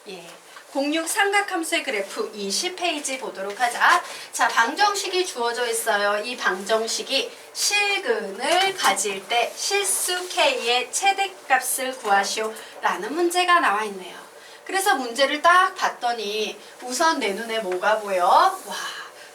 예. 06 삼각함수의 그래프 20페이지 보도록 하자. 자, 방정식이 주어져 있어요. 이 방정식이 실근을 가질 때 실수 K의 최대값을 구하시오 라는 문제가 나와 있네요. 그래서 문제를 딱 봤더니 우선 내 눈에 뭐가 보여? 와,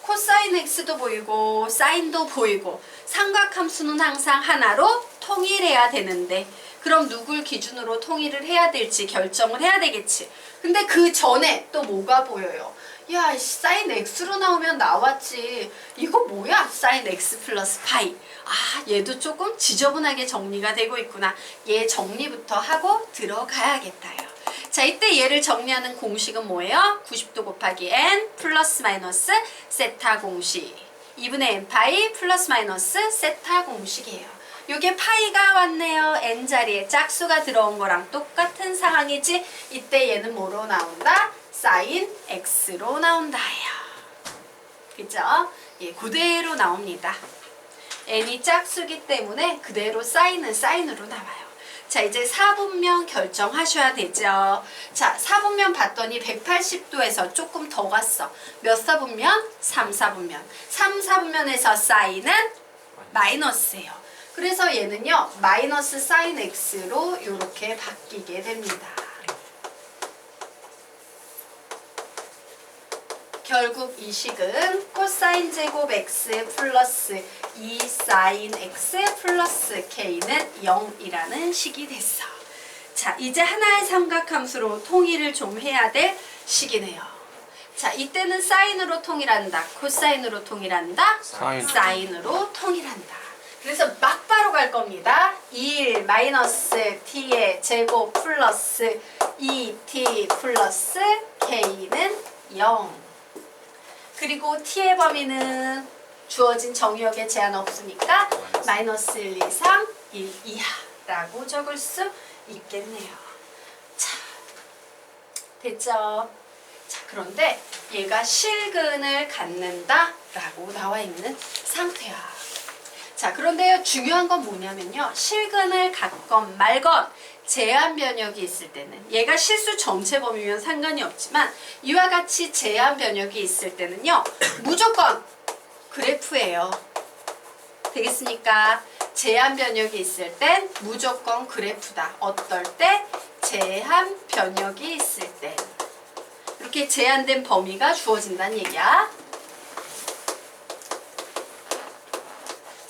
코사인 X도 보이고 사인도 보이고 삼각함수는 항상 하나로 통일해야 되는데 그럼 누굴 기준으로 통일을 해야 될지 결정을 해야 되겠지. 근데 그 전에 또 뭐가 보여요? 야, 사인 X로 나오면 나왔지. 이거 뭐야? 사인 X 플러스 파이. 아, 얘도 조금 지저분하게 정리가 되고 있구나. 얘 정리부터 하고 들어가야겠다요. 자, 이때 얘를 정리하는 공식은 뭐예요? 90도 곱하기 n 플러스 마이너스 세타 공식. 2분의 n 파이 플러스 마이너스 세타 공식이에요. 요게 파이가 왔네요. n자리에 짝수가 들어온 거랑 똑같은 상황이지. 이때 얘는 뭐로 나온다? 사인 x로 나온다예요. 그죠? 예, 그대로 나옵니다. n이 짝수기 때문에 그대로 사인은 사인으로 나와요. 자, 이제 4분면 결정하셔야 되죠. 자, 4분면 봤더니 180도에서 조금 더 갔어. 몇 사분면? 3, 4분면. 3, 4분면에서 사인은 마이너스예요. 그래서 얘는요, 마이너스 사인 x로 이렇게 바뀌게 됩니다. 결국 이 식은 코사인 제곱 x 플러스 2 사인 x 플러스 k는 0이라는 식이 됐어. 자, 이제 하나의 삼각함수로 통일을 좀 해야 될 식이네요. 자, 이때는 사인으로 통일한다. 코사인으로 통일한다. 사인으로 통일한다. 그래서 막바로 갈 겁니다. 1 마이너스 t의 제곱 플러스 2t 플러스 k는 0. 그리고 t의 범위는 주어진 정의역에 제한 없으니까 마이너스 1 이상 1 이하라고 적을 수 있겠네요. 자, 됐죠? 자, 그런데 얘가 실근을 갖는다 라고 나와 있는 상태야. 자, 그런데요, 중요한 건 뭐냐면요, 실근을 갖건 말건 제한 변역이 있을 때는, 얘가 실수 전체 범위면 상관이 없지만 이와 같이 제한 변역이 있을 때는요, 무조건 그래프예요. 되겠습니까? 제한 변역이 있을 땐 무조건 그래프다. 어떨 때? 제한 변역이 있을 때. 이렇게 제한된 범위가 주어진다는 얘기야.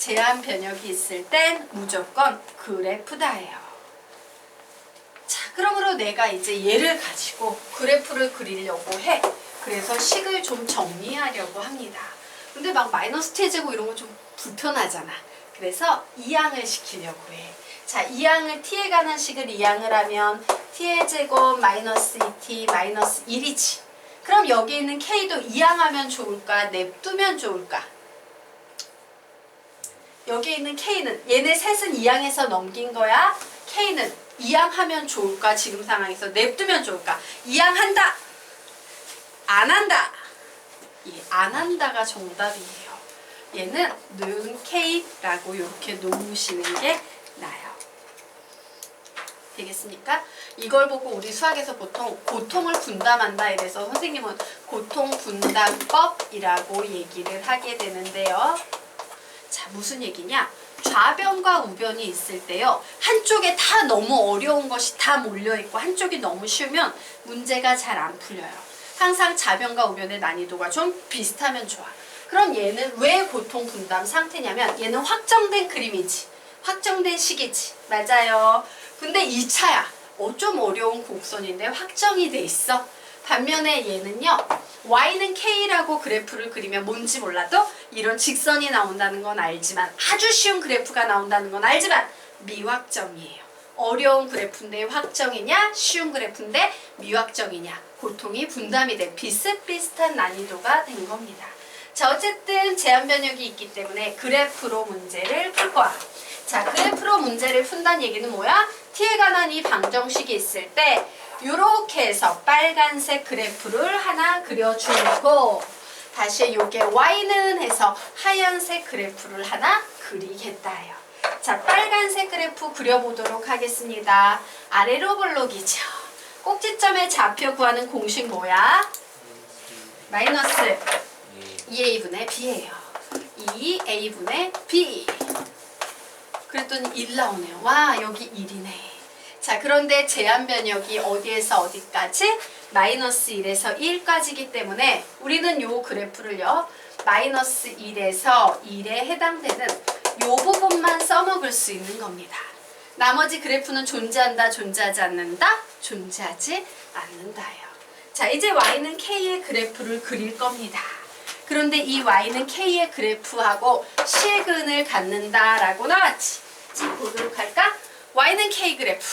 제한 변역이 있을 땐 무조건 그래프다예요. 자, 그러므로 내가 이제 얘를 가지고 그래프를 그리려고 해. 그래서 식을 좀 정리하려고 합니다. 근데 막 마이너스 t제곱 이런 거 좀 불편하잖아. 그래서 이항을 시키려고 해. 자, 이항을 t에 관한 식을 이항을 하면 t의 제곱 마이너스 2t 마이너스 1이지. 그럼 여기 있는 k도 이항하면 좋을까? 냅두면 좋을까? 여기 있는 K는 얘네 셋은 이항해서 넘긴 거야. K는 이항하면 좋을까? 지금 상황에서 냅두면 좋을까? 이항한다. 안 한다. 예, 안 한다가 정답이에요. 얘는 는 K라고 이렇게 놓으시는 게 나아요. 되겠습니까? 이걸 보고 우리 수학에서 보통 고통을 분담한다 이래서 선생님은 고통분담법이라고 얘기를 하게 되는데요. 자, 무슨 얘기냐? 좌변과 우변이 있을 때요, 한쪽에 다 너무 어려운 것이 다 몰려있고 한쪽이 너무 쉬우면 문제가 잘 안 풀려요. 항상 좌변과 우변의 난이도가 좀 비슷하면 좋아. 그럼 얘는 왜 고통 분담 상태냐면 얘는 확정된 그림이지, 확정된 식이지. 맞아요. 근데 2차야. 좀 어려운 곡선인데 확정이 돼 있어. 반면에 얘는요, y는 k라고 그래프를 그리면 뭔지 몰라도 이런 직선이 나온다는 건 알지만, 아주 쉬운 그래프가 나온다는 건 알지만 미확정이에요. 어려운 그래프인데 확정이냐, 쉬운 그래프인데 미확정이냐, 고통이 분담이 된 비슷비슷한 난이도가 된 겁니다. 자, 어쨌든 제한 변역이 있기 때문에 그래프로 문제를 풀 거야. 자, 그래프로 문제를 푼다는 얘기는 뭐야? t에 관한 이 방정식이 있을 때 요렇게 해서 빨간색 그래프를 하나 그려주고, 다시 요게 y는 해서 하얀색 그래프를 하나 그리겠다요. 자, 빨간색 그래프 그려보도록 하겠습니다. 아래로 볼록이죠. 꼭지점의 좌표 구하는 공식 뭐야? 마이너스 2a분의 b예요. 2a분의 b. 그랬더니 1 나오네요. 와, 여기 1이네. 자, 그런데 제한 변역이 어디에서 어디까지? 마이너스 1에서 1까지이기 때문에 우리는 요 그래프를요. 마이너스 1에서 1에 해당되는 요 부분만 써먹을 수 있는 겁니다. 나머지 그래프는 존재한다, 존재하지 않는다? 존재하지 않는다예요. 자, 이제 y는 k의 그래프를 그릴 겁니다. 그런데 이 y는 k의 그래프하고 실근을 갖는다라고 나왔지. 자, 보도록 할까? y는 k 그래프.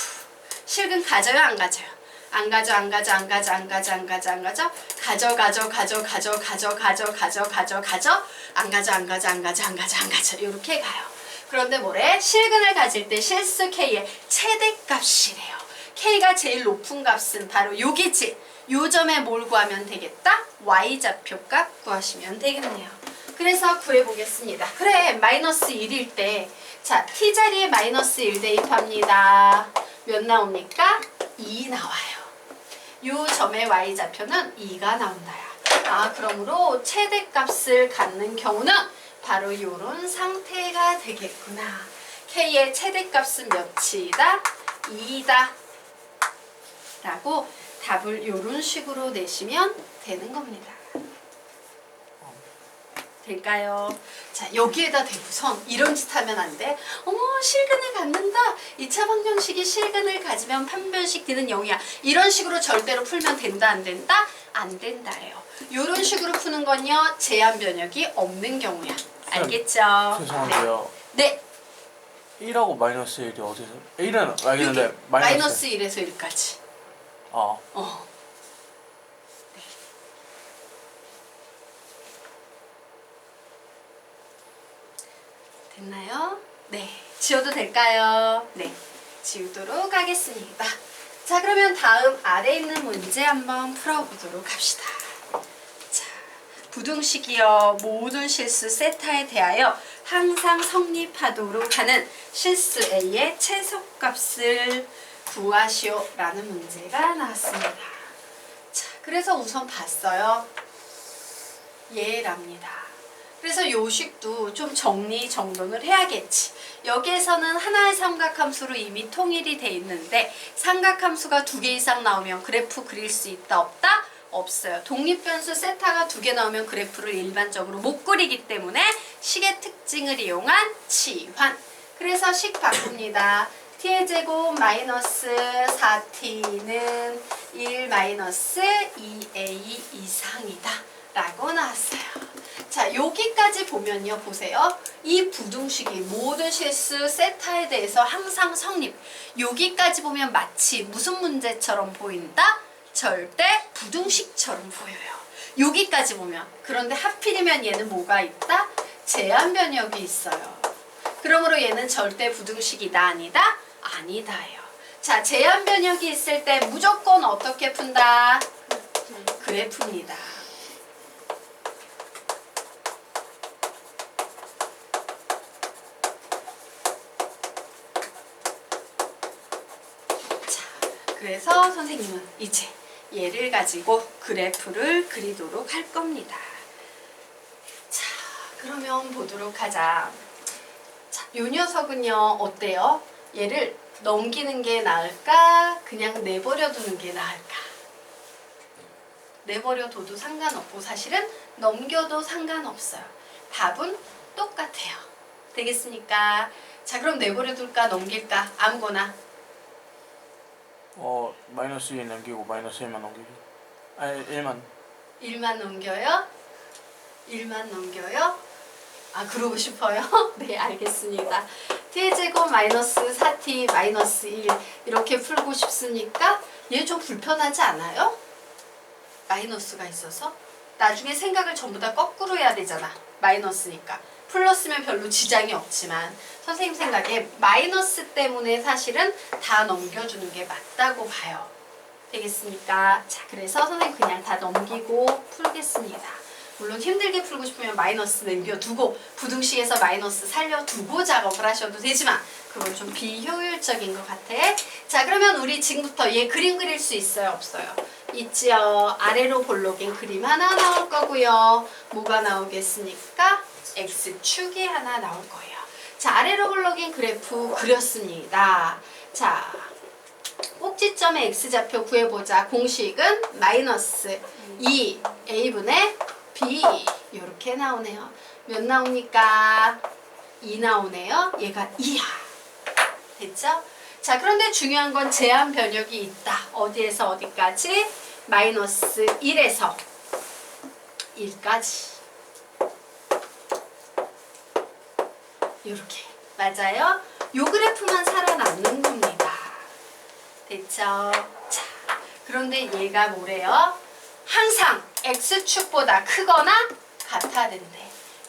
실근 가져요, 안 가져요? 안 가져, 안 가져, 안 가져, 안 가져, 안 가져, 안 가져. 가져, 가져, 가져, 가져, 가져, 가져, 가져, 가져, 가져. 안 가져, 안 가져, 안 가져, 안 가져, 안 가져. 이렇게 가요. 그런데 뭐래? 실근을 가질 때 실수 k의 최대값이래요. k가 제일 높은 값은 바로 여기지. 요 점에 뭘 구하면 되겠다? y좌표값 구하시면 되겠네요. 그래서 구해보겠습니다. 그래, 마이너스 1일 때 자, t자리에 마이너스 1 대입합니다. 몇 나옵니까? 2 나와요. 요 점의 y좌표는 2가 나온다야. 아, 그러므로 최대값을 갖는 경우는 바로 요런 상태가 되겠구나. k의 최대값은 몇이다? 2다. 라고 답을 요런 식으로 내시면 되는 겁니다. 될까요? 자, 여기에다 대고선 이런 짓 하면 안 돼. 어머, 실근을 갖는다. 2차 방정식이 실근을 가지면 판별식 D는 0이야. 이런 식으로 절대로 풀면 된다, 안 된다? 안 된다예요. 이런 식으로 푸는 건요. 제한 변역이 없는 경우야. 알겠죠? 죄송한데요. 네. 1하고 마이너스 1이 어디서? 1은 알겠는데 마이너스 1에서 1까지. 아. 네. 됐나요? 네. 지워도 될까요? 네. 지우도록 하겠습니다. 자, 그러면 다음 아래 있는 문제 한번 풀어보도록 합시다. 자, 부등식이요. 모든 실수 세타에 대하여 항상 성립하도록 하는 실수 A의 최소값을 구하시오 라는 문제가 나왔습니다. 자, 그래서 우선 봤어요. 얘랍니다. 그래서 요식도 좀 정리 정돈을 해야겠지. 여기에서는 하나의 삼각함수로 이미 통일이 돼 있는데 삼각함수가 2개 이상 나오면 그래프 그릴 수 있다 없다? 없어요. 독립변수 세타가 2개 나오면 그래프를 일반적으로 못 그리기 때문에 식의 특징을 이용한 치환. 그래서 식 바꿉니다. t의 제곱 마이너스 4t는 1 마이너스 2a 이상이다 라고 나왔어요. 자, 여기까지 보면요. 보세요. 이 부등식이 모든 실수 세타에 대해서 항상 성립. 여기까지 보면 마치 무슨 문제처럼 보인다? 절대 부등식처럼 보여요. 여기까지 보면. 그런데 하필이면 얘는 뭐가 있다? 제한 변역이 있어요. 그러므로 얘는 절대 부등식이다 아니다? 아니다예요. 자, 제한 변역이 있을 때 무조건 어떻게 푼다? 그래프입니다. 자, 그래서 선생님은 이제 얘를 가지고 그래프를 그리도록 할 겁니다. 자, 그러면 보도록 하자. 자, 요 녀석은요, 어때요? 얘를 넘기는 게 나을까? 그냥 내버려 두는 게 나을까? 내버려 둬도 상관없고 사실은 넘겨도 상관없어요. 답은 똑같아요. 되겠습니까? 자, 그럼 내버려 둘까? 넘길까? 아무거나. 마이너스 2 넘기고 마이너스 1만 넘기기. 아니 1만. 1만 넘겨요? 1만 넘겨요? 아, 그러고 싶어요? 네, 알겠습니다. t의 제곱 마이너스 4t 마이너스 1 이렇게 풀고 싶습니까? 얘 좀 불편하지 않아요? 마이너스가 있어서? 나중에 생각을 전부 다 거꾸로 해야 되잖아. 마이너스니까. 플러스면 별로 지장이 없지만 선생님 생각에 마이너스 때문에 사실은 다 넘겨주는 게 맞다고 봐요. 되겠습니까? 자, 그래서 선생님 그냥 다 넘기고 풀겠습니다. 물론 힘들게 풀고 싶으면 마이너스 남겨두고 부등식에서 마이너스 살려두고 작업을 하셔도 되지만 그건 좀 비효율적인 것 같아. 자, 그러면 우리 지금부터 얘 그림 그릴 수 있어요? 없어요? 있지요. 아래로 볼록인 그림 하나 나올 거고요. 뭐가 나오겠습니까? X축이 하나 나올 거예요. 자, 아래로 볼록인 그래프 그렸습니다. 자, 꼭지점의 X좌표 구해보자. 공식은 마이너스 2A분의 B 이렇게 나오네요. 몇 나옵니까? 2 나오네요. 얘가 2야. 됐죠? 자, 그런데 중요한 건 제한 변역이 있다. 어디에서 어디까지? 마이너스 1에서 1까지. 이렇게. 맞아요? 요 그래프만 살아남는 겁니다. 됐죠? 자, 그런데 얘가 뭐래요? 항상 X축보다 크거나 같아야 된대.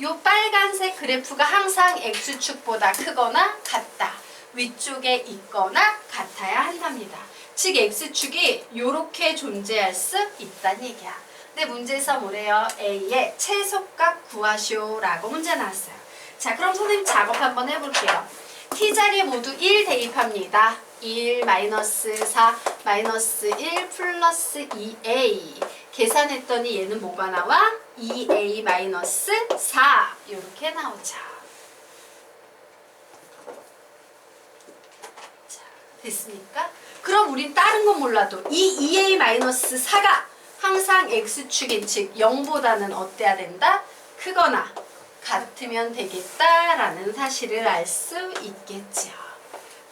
요 빨간색 그래프가 항상 X축보다 크거나 같다. 위쪽에 있거나 같아야 한답니다. 즉 X축이 요렇게 존재할 수 있다는 얘기야. 근데 문제에서 뭐래요? A의 최소값 구하시오 라고 문제 나왔어요. 자, 그럼 선생님 작업 한번 해볼게요. T자리에 모두 1 대입합니다. 1 마이너스 4 마이너스 1 플러스 2A 계산했더니 얘는 뭐가 나와? 2A 마이너스 4 이렇게 나오죠. 자, 됐습니까? 그럼 우린 다른 건 몰라도 이 2A 마이너스 4가 항상 X축인 즉 0보다는 어때야 된다? 크거나 같으면 되겠다라는 사실을 알 수 있겠죠.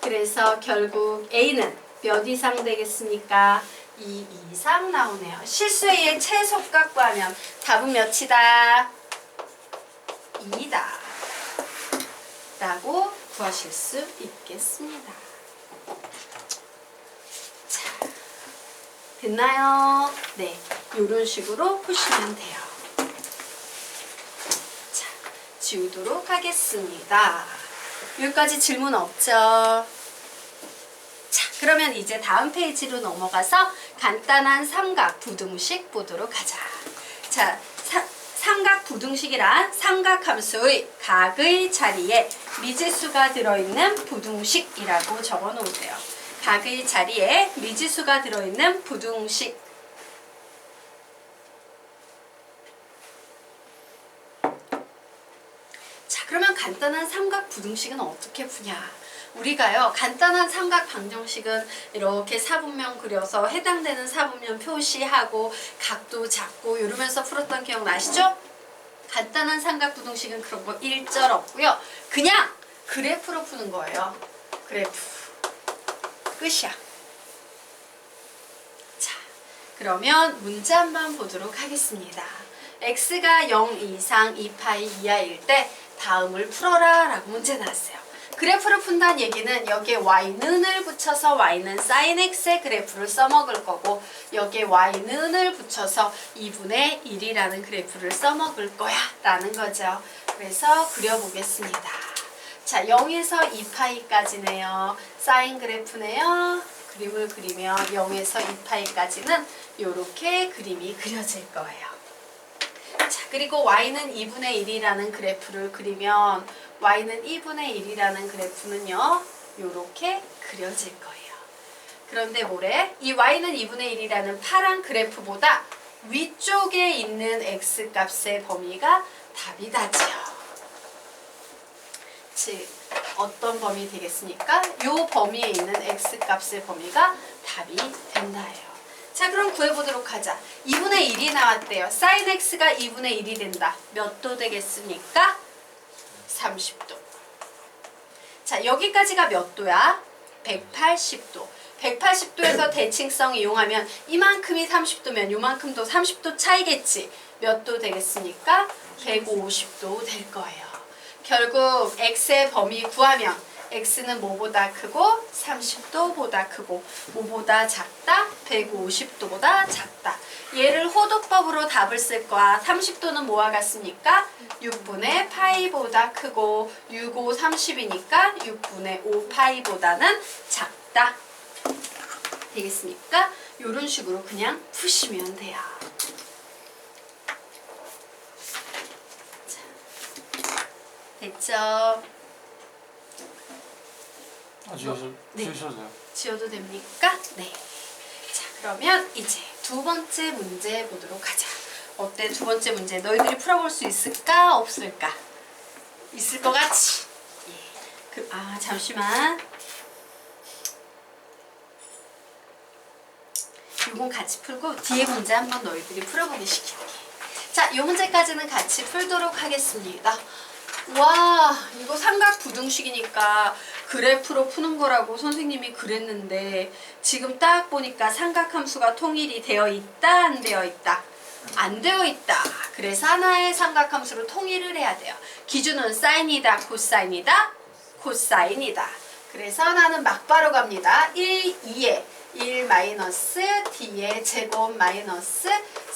그래서 결국 A는 몇 이상 되겠습니까? 2 이상 나오네요. 실수 A의 최소값 구하면 답은 몇이다? 2다. 라고 구하실 수 있겠습니다. 자, 됐나요? 네, 이런 식으로 푸시면 돼요. 자, 지우도록 하겠습니다. 여기까지 질문 없죠? 자, 그러면 이제 다음 페이지로 넘어가서 간단한 삼각 부등식 보도록 하자. 자, 삼각 부등식이란 삼각함수의 각의 자리에 미지수가 들어있는 부등식이라고 적어 놓으세요. 각의 자리에 미지수가 들어있는 부등식. 자, 그러면 간단한 삼각 부등식은 어떻게 푸냐? 우리가요, 간단한 삼각 방정식은 이렇게 사분면 그려서 해당되는 사분면 표시하고 각도 잡고 이러면서 풀었던 기억 나시죠? 간단한 삼각 부등식은 그런 거 일절 없고요. 그냥 그래프로 푸는 거예요. 그래프. 끝이야. 자, 그러면 문제 한번 보도록 하겠습니다. x가 0 이상 2파이 이하일 때 다음을 풀어라 라고 문제 나왔어요. 그래프를 푼다는 얘기는 여기에 y는을 붙여서 y는 sin x의 그래프를 써먹을 거고 여기에 y는을 붙여서 2분의 1이라는 그래프를 써먹을 거야 라는 거죠. 그래서 그려보겠습니다. 자, 0에서 2파이까지네요. sin 그래프네요. 그림을 그리면 0에서 2파이까지는 이렇게 그림이 그려질 거예요. 자, 그리고 y는 2분의 1이라는 그래프를 그리면 y는 2분의 1이라는 그래프는요, 요렇게 그려질 거예요. 그런데 뭐래? 이 y는 2분의 1이라는 파란 그래프보다 위쪽에 있는 x값의 범위가 답이 다지요. 즉, 어떤 범위 되겠습니까? 요 범위에 있는 x값의 범위가 답이 된다예요. 자, 그럼 구해보도록 하자. 2분의 1이 나왔대요. sin x가 2분의 1이 된다. 몇 도 되겠습니까? 30도. 자, 여기까지가 몇 도야? 180도. 180도에서 대칭성 이용하면 이만큼이 30도면 요만큼도 30도 차이겠지. 몇 도 되겠습니까? 150도 될 거예요. 결국 x의 범위 구하면 x는 뭐보다 크고 30도보다 크고 뭐보다 작다? 150도보다 작다. 얘를 호도법으로 답을 쓸 거야. 30도는 뭐와 같습니까? 6분의 파이보다 크고 6, 5, 30이니까 6분의 5 파이보다는 작다. 되겠습니까? 이런 식으로 그냥 푸시면 돼요. 됐죠? 네. 주셔도 돼요. 지워도 됩니까? 네. 자, 그러면 이제 두 번째 문제 보도록 하자. 어때? 두 번째 문제 너희들이 풀어볼 수 있을까? 없을까? 있을 것 같지? 예. 잠시만. 이건 같이 풀고 뒤에 문제 한번 너희들이 풀어보기 시킬게. 자, 이 문제까지는 같이 풀도록 하겠습니다. 와, 이거 삼각 부등식이니까 그래프로 푸는 거라고 선생님이 그랬는데 지금 딱 보니까 삼각함수가 통일이 되어 있다, 안 되어 있다? 안 되어 있다. 그래서 하나의 삼각함수로 통일을 해야 돼요. 기준은 사인이다, 코사인이다? 코사인이다. 그래서 하나는 막바로 갑니다. 1, 2에 1 마이너스 t의 제곱 마이너스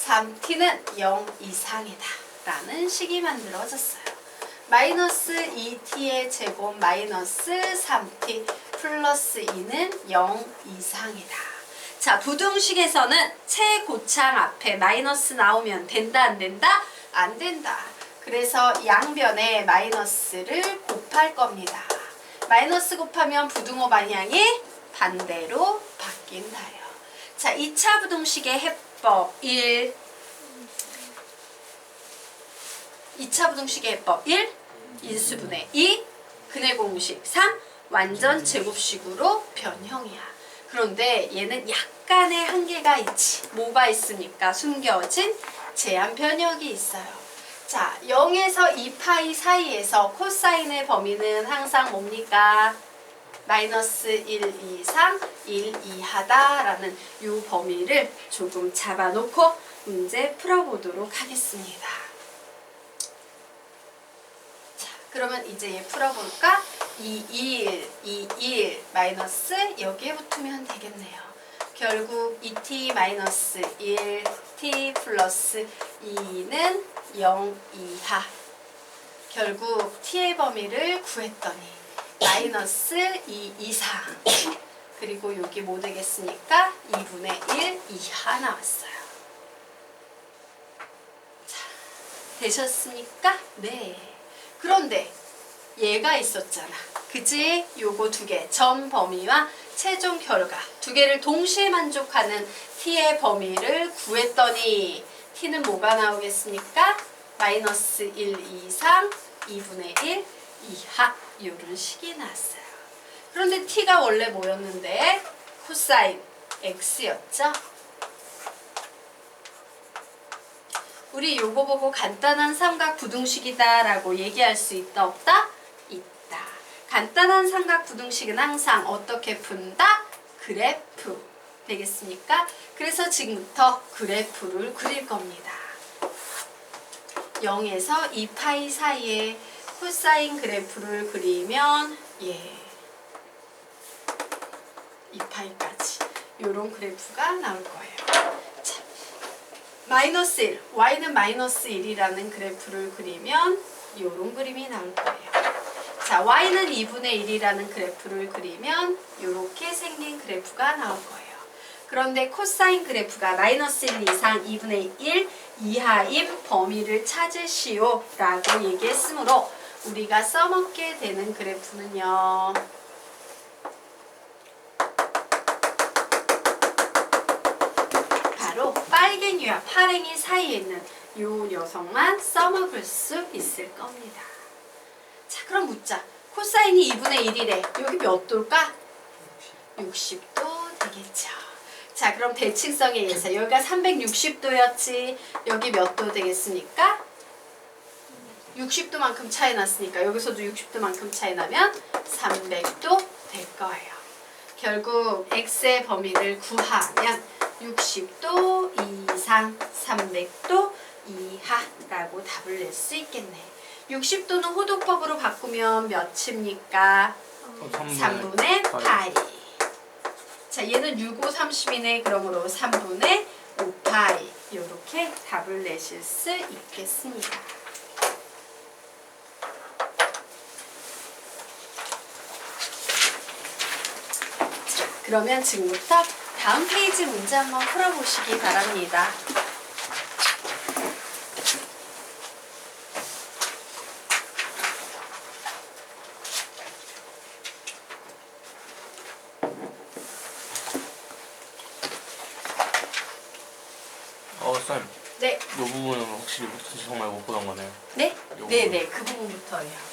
3t는 0 이상이다 라는 식이 만들어졌어요. 마이너스 2t의 제곱 마이너스 3t 플러스 2는 0 이상이다. 자, 부등식에서는 최고창 앞에 마이너스 나오면 된다, 안 된다? 안 된다. 그래서 양변에 마이너스를 곱할 겁니다. 마이너스 곱하면 부등호 방향이 반대로 바뀐다요. 자, 2차 부등식의 해법 1. 2차 부등식의 해법 1. 인수분해 2. 근해 공식 3. 완전 제곱식으로 변형이야. 그런데 얘는 약간의 한계가 있지. 뭐가 있습니까? 숨겨진 제한 변역이 있어요. 자, 0에서 2파이 사이에서 코사인의 범위는 항상 뭡니까? 마이너스 1 이상 1 이하다라는 이 범위를 조금 잡아놓고 문제 풀어보도록 하겠습니다. 자, 그러면 이제 얘 풀어볼까? 2, 1 마이너스 여기에 붙으면 되겠네요. 결국 2t 마이너스 1 t 플러스 2는 0 이하. 결국 t의 범위를 구했더니 마이너스 2 이상. 그리고 여기 뭐 되겠습니까? 2분의 1 이하 나왔어요. 자, 되셨습니까? 네. 그런데 얘가 있었잖아. 그치? 요거 두 개, 점 범위와 최종 결과 두 개를 동시에 만족하는 t의 범위를 구했더니 t는 뭐가 나오겠습니까? 마이너스 1 이상 2분의 1 이하 이런 식이 나왔어요. 그런데 t가 원래 뭐였는데? 코사인 x였죠? 우리 요거 보고 간단한 삼각 부등식이다 라고 얘기할 수 있다 없다? 있다. 간단한 삼각 부등식은 항상 어떻게 푼다? 그래프 되겠습니까? 그래서 지금부터 그래프를 그릴 겁니다. 0에서 2파이 사이에 코사인 그래프를 그리면 2파이까지 요런 그래프가 나올 거예요. 자, 마이너스 1, y는 마이너스 1이라는 그래프를 그리면 요런 그림이 나올 거예요. 자, y는 2분의 1이라는 그래프를 그리면 요렇게 생긴 그래프가 나올 거예요. 그런데 코사인 그래프가 마이너스 1 이상 2분의 1 이하인 범위를 찾으시오 라고 얘기했으므로 우리가 써먹게 되는 그래프는요. 바로 빨갱이와 파랭이 사이에 있는 요 녀석만 써먹을 수 있을 겁니다. 자, 그럼 묻자. 코사인이 2분의 1이래. 여기 몇 도일까? 60도 되겠죠. 자, 그럼 대칭성에 의해서 여기가 360도였지. 여기 몇 도 되겠습니까? 60도만큼 차이 났으니까 여기서도 60도만큼 차이 나면 300도 될 거예요. 결국 x의 범위를 구하면 60도 이상 300도 이하라고 답을 낼 수 있겠네. 60도는 호도법으로 바꾸면 몇입니까? 3분의 파이. 자, 얘는 6, 5, 30이네. 그러므로 3분의 5파이. 이렇게 답을 내실 수 있겠습니다. 자, 그러면 지금부터 다음 페이지 문제 한번 풀어보시기 바랍니다. 쌤. 네. 이 부분은 확실히 정말 못 보던 거네요. 네? 요 네네, 그 부분부터예요.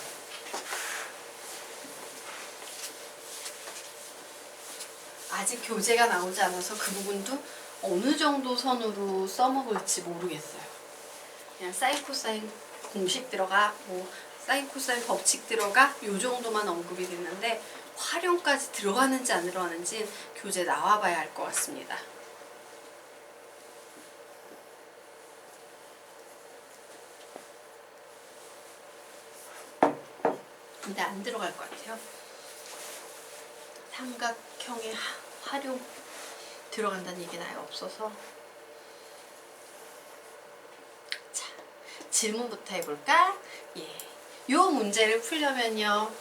아직 교재가 나오지 않아서 그 부분도 어느 정도 선으로 써먹을지 모르겠어요. 그냥 사인 코사인 공식 들어가, 뭐 사인 코사인 법칙 들어가 요 정도만 언급이 됐는데 활용까지 들어가는지 안 들어가는지 교재 나와봐야 할 것 같습니다. 근데 안 들어갈 것 같아요. 삼각형의 활용 들어간다는 얘기는 아예 없어서. 자, 질문부터 해볼까? 예. 요 문제를 풀려면요,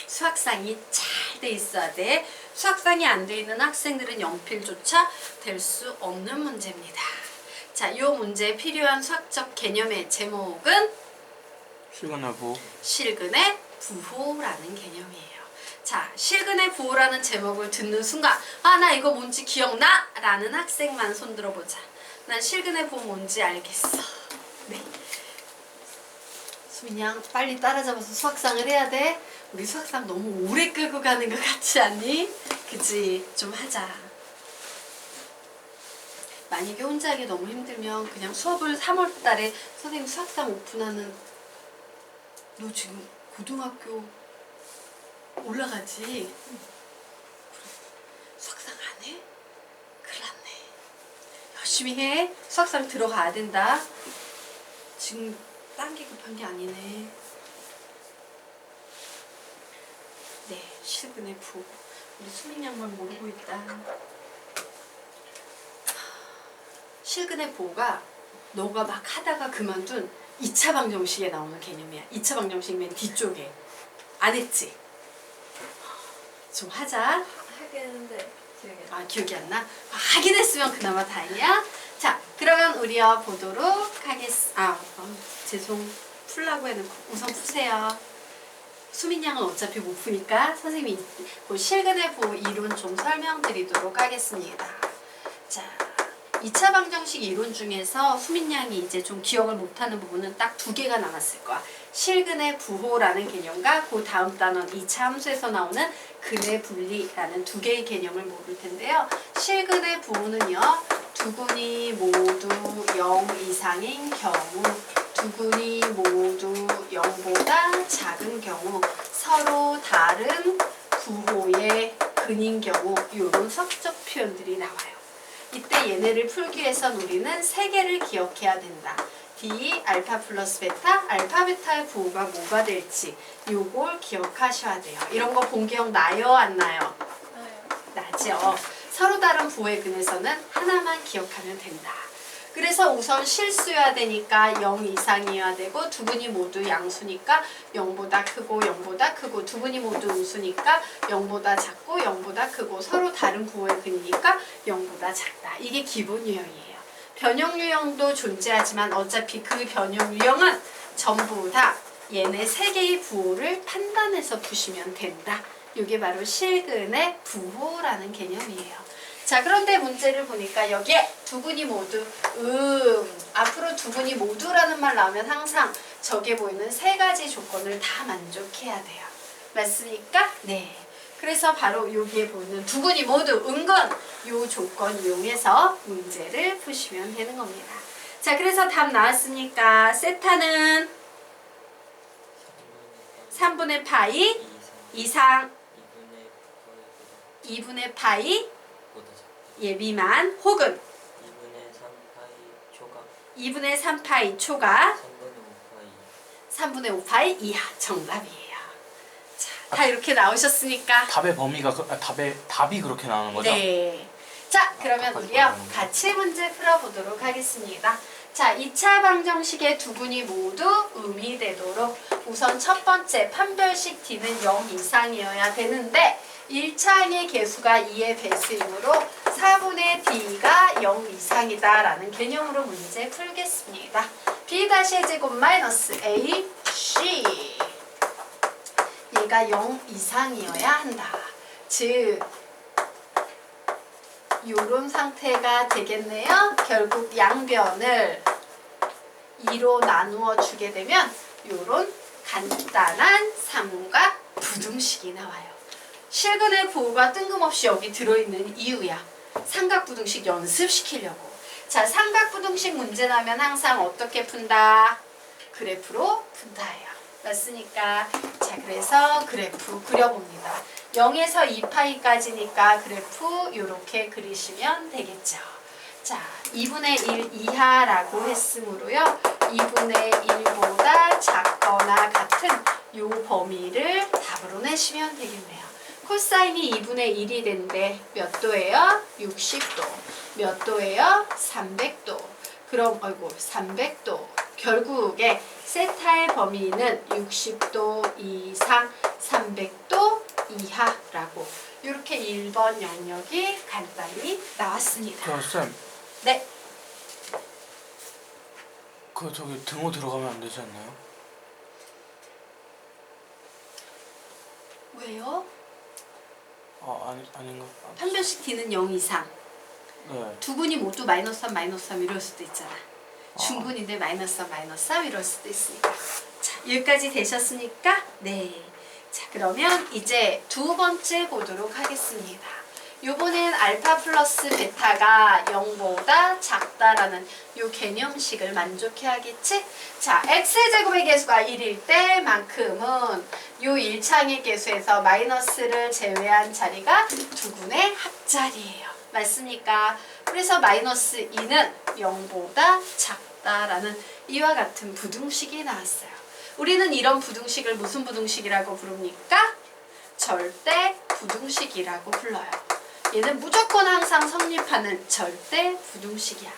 수학상이 잘 돼 있어야 돼. 수학상이 안 돼 있는 학생들은 연필조차 될 수 없는 문제입니다. 자, 요 문제에 필요한 수학적 개념의 제목은 실근의 부. 실근의 부호라는 개념이에요. 자, 실근의 부호라는 제목을 듣는 순간 아, 나 이거 뭔지 기억나? 라는 학생만 손 들어보자. 난 실근의 부호 뭔지 알겠어. 네. 수민이 양 빨리 따라잡아서 수학상을 해야 돼. 우리 수학상 너무 오래 끌고 가는 것 같지 않니? 그치? 좀 하자. 만약에 혼자 하기 너무 힘들면 그냥 수업을 3월 달에 선생님 수학상 오픈하는, 너 지금 고등학교 올라가지? 그래. 수학상 안 해? 큰일 났네. 열심히 해. 수학상 들어가야 된다. 지금 딴 게 급한 게 아니네. 네, 실근의 부. 우리 수민 양만 모르고 있다. 실근의 부호가 너가 막 하다가 그만둔 2차 방정식에 나오는 개념이야. 2차 방정식 맨 뒤쪽에. 안 했지? 좀 하자. 하긴 했는데 기억이 안 나. 아, 기억이 안 나? 하긴 했으면 그나마 다행이야. 자, 그러면 우리가 보도록 하겠습니다. 죄송. 풀라고 해놓고 우선 푸세요. 수민 양은 어차피 못 푸니까 선생님이 그 실근의 부호 이론 좀 설명드리도록 하겠습니다. 자, 2차 방정식 이론 중에서 수민 양이 이제 좀 기억을 못하는 부분은 딱 2개가 남았을 거야. 실근의 부호라는 개념과 그 다음 단원 2차 함수에서 나오는 근의 분리라는 2개의 개념을 모를 텐데요. 실근의 부호는요, 두근이 모두 0 이상인 경우, 두근이 모두 0보다 작은 경우, 서로 다른 부호의 근인 경우, 이런 수학적 표현들이 나와요. 이때 얘네를 풀기 위해서 우리는 3개를 기억해야 된다. D, 알파 플러스 베타, 알파 베타의 부호가 뭐가 될지 요걸 기억하셔야 돼요. 이런 거 본 기억 나요? 안 나요? 나죠. 서로 다른 부호의 근에서는 하나만 기억하면 된다. 그래서 우선 실수여야 되니까 0 이상이어야 되고, 두근이 모두 양수니까 0보다 크고 0보다 크고, 두근이 모두 음수니까 0보다 작고 0보다 크고, 서로 다른 부호의 근이니까 0보다 작다. 이게 기본 유형이에요. 변형 유형도 존재하지만 어차피 그 변형 유형은 전부 다 얘네 3개의 부호를 판단해서 푸시면 된다. 이게 바로 실근의 부호라는 개념이에요. 자, 그런데 문제를 보니까 여기에 두근이 모두 앞으로 두근이 모두라는 말 나오면 항상 저기에 보이는 3가지 조건을 다 만족해야 돼요. 맞습니까? 네. 그래서 바로 여기에 보이는 두근이 모두 은근 요 조건 이용해서 문제를 푸시면 되는 겁니다. 자, 그래서 답 나왔으니까 세타는 3분의 파이 이상 2분의 파이 예, 미만 혹은 2분의 3파이 초가 3분의 5파이 이하 정답이에요. 자, 다 이렇게 나오셨으니까 답의 범위가 답이 그렇게 나오는 거죠? 네. 자, 그러면 우리요 같이 문제 풀어보도록 하겠습니다. 자, 2차 방정식의 두근이 모두 음이 되도록 우선 첫 번째 판별식 D는 0 이상이어야 되는데 1차항의 개수가 2의 배수이므로 4분의 D가 0 이상이다 라는 개념으로 문제 풀겠습니다. B-의 제곱 마이너스 A, C 얘가 0 이상이어야 한다. 즉 요런 상태가 되겠네요. 결국 양변을 2로 나누어 주게 되면 요런 간단한 삼각 부등식이 나와요. 실근의 부호가 뜬금없이 여기 들어있는 이유야. 삼각부등식 연습시키려고. 자, 삼각부등식 문제 나면 항상 어떻게 푼다? 그래프로 푼다예요. 맞습니까? 자, 그래서 그래프 그려봅니다. 0에서 2파이까지니까 그래프 이렇게 그리시면 되겠죠. 자, 2분의 1 이하라고 했으므로요. 2분의 1보다 작거나 같은 요 범위를 답으로 내시면 되겠네요. 코사인이 2분의 1이 된대. 몇 도예요? 60도. 몇 도예요? 300도. 그럼 300도. 결국에 세타의 범위는 60도 이상 300도 이하라고 이렇게 1번 영역이 간단히 나왔습니다. 쌤, 네. 그 저기 등호 들어가면 안 되지 않나요? 왜요? 아닌가? 한 변씩 D는 0 이상. 네. 두 분이 모두 마이너스 3, 마이너스 3 이럴 수도 있잖아. 중분인데 마이너스 3, 마이너스 3 이럴 수도 있으니까. 자, 여기까지 되셨습니까? 네. 자, 그러면 이제 두 번째 보도록 하겠습니다. 요번엔 알파 플러스 베타가 0보다 작다라는 요 개념식을 만족해야겠지? 자, x제곱의 개수가 1일 때만큼은 요 1창의 개수에서 마이너스를 제외한 자리가 두 군의 합자리예요. 맞습니까? 그래서 마이너스 2는 0보다 작다라는 이와 같은 부등식이 나왔어요. 우리는 이런 부등식을 무슨 부등식이라고 부릅니까? 절대 부등식이라고 불러요. 얘는 무조건 항상 성립하는 절대 부등식이야.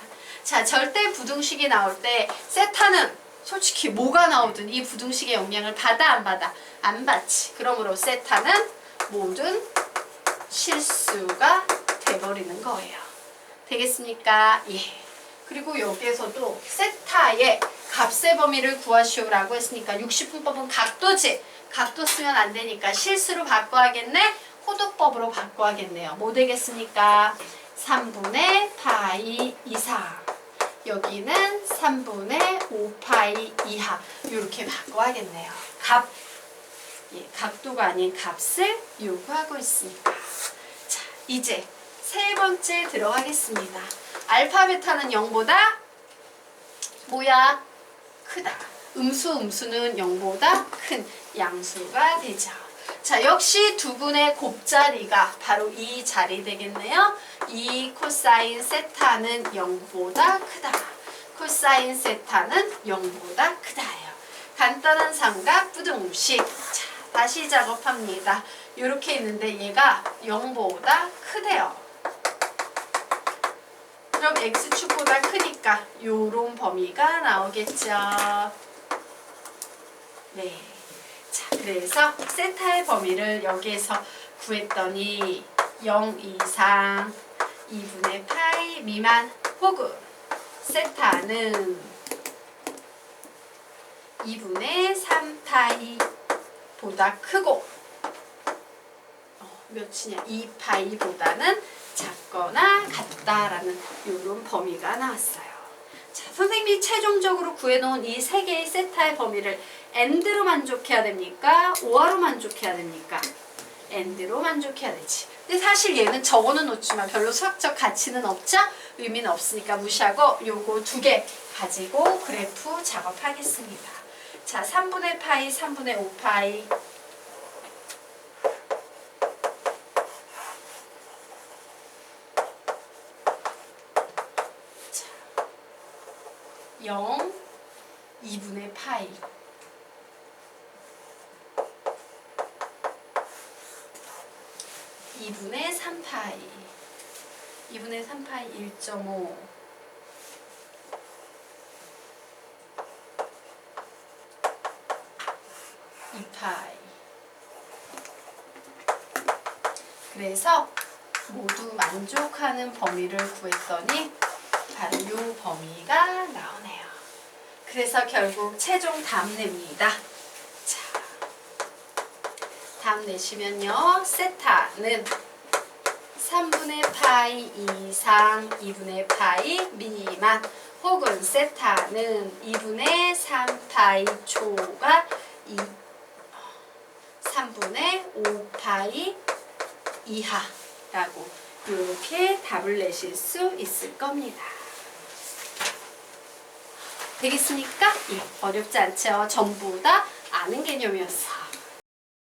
자, 절대 부등식이 나올 때 세타는 솔직히 뭐가 나오든 이 부등식의 영향을 받아 안 받아? 안 받지. 그러므로 세타는 모든 실수가 돼버리는 거예요. 되겠습니까? 예. 그리고 여기에서도 세타의 값의 범위를 구하시오라고 했으니까 60분법은 각도지. 각도 쓰면 안 되니까 실수로 바꿔야겠네. 호도법으로 바꿔야겠네요. 뭐 되겠습니까? 3분의 파이 이상. 여기는 3분의 5파이 이하. 이렇게 바꿔야겠네요. 각도가 아닌 값을 요구하고 있으니까. 자, 이제 세 번째 들어가겠습니다. 알파 베타는 0보다 뭐야? 크다. 음수는 0보다 큰 양수가 되죠. 자, 역시 두 분의 곱자리가 바로 이 자리 되겠네요. 이 코사인 세타는 0보다 크다. 코사인 세타는 0보다 크다예요. 간단한 삼각 부등식. 자, 다시 작업합니다. 이렇게 있는데 얘가 0보다 크대요. 그럼 x축보다 크니까 요런 범위가 나오겠죠. 네. 자, 그래서 세타의 범위를 여기에서 구했더니 0 이상 2분의 파이 미만 혹은 세타는 2분의 3파이보다 크고 몇이냐? 2파이보다는 작거나 같다라는 이런 범위가 나왔어요. 자, 선생님이 최종적으로 구해놓은 이 세 개의 세타의 범위를 AND로 만족해야 됩니까? OR로 만족해야 됩니까? AND로 만족해야 되지. 근데 사실 얘는 적어는 놓지만 별로 수학적 가치는 없죠? 의미는 없으니까 무시하고 요거 두 개 가지고 그래프 작업하겠습니다. 자, 3분의 파이, 3분의 5파이. 자, 0, 2분의 파이. 2분의 3파이. 2분의 3파이 1.5. 2파이. 그래서 모두 만족하는 범위를 구했더니 바로 이 범위가 나오네요. 그래서 결국 최종 답 냅니다. 자, 답 내시면요. 세타는 3분의 파이 이상, 2분의 파이 미만, 혹은 세타는 2분의 3파이 초가 3분의 5파이 이하라고 이렇게 답을 내실 수 있을 겁니다. 되겠습니까? 예, 어렵지 않죠? 전부 다 아는 개념이었어요.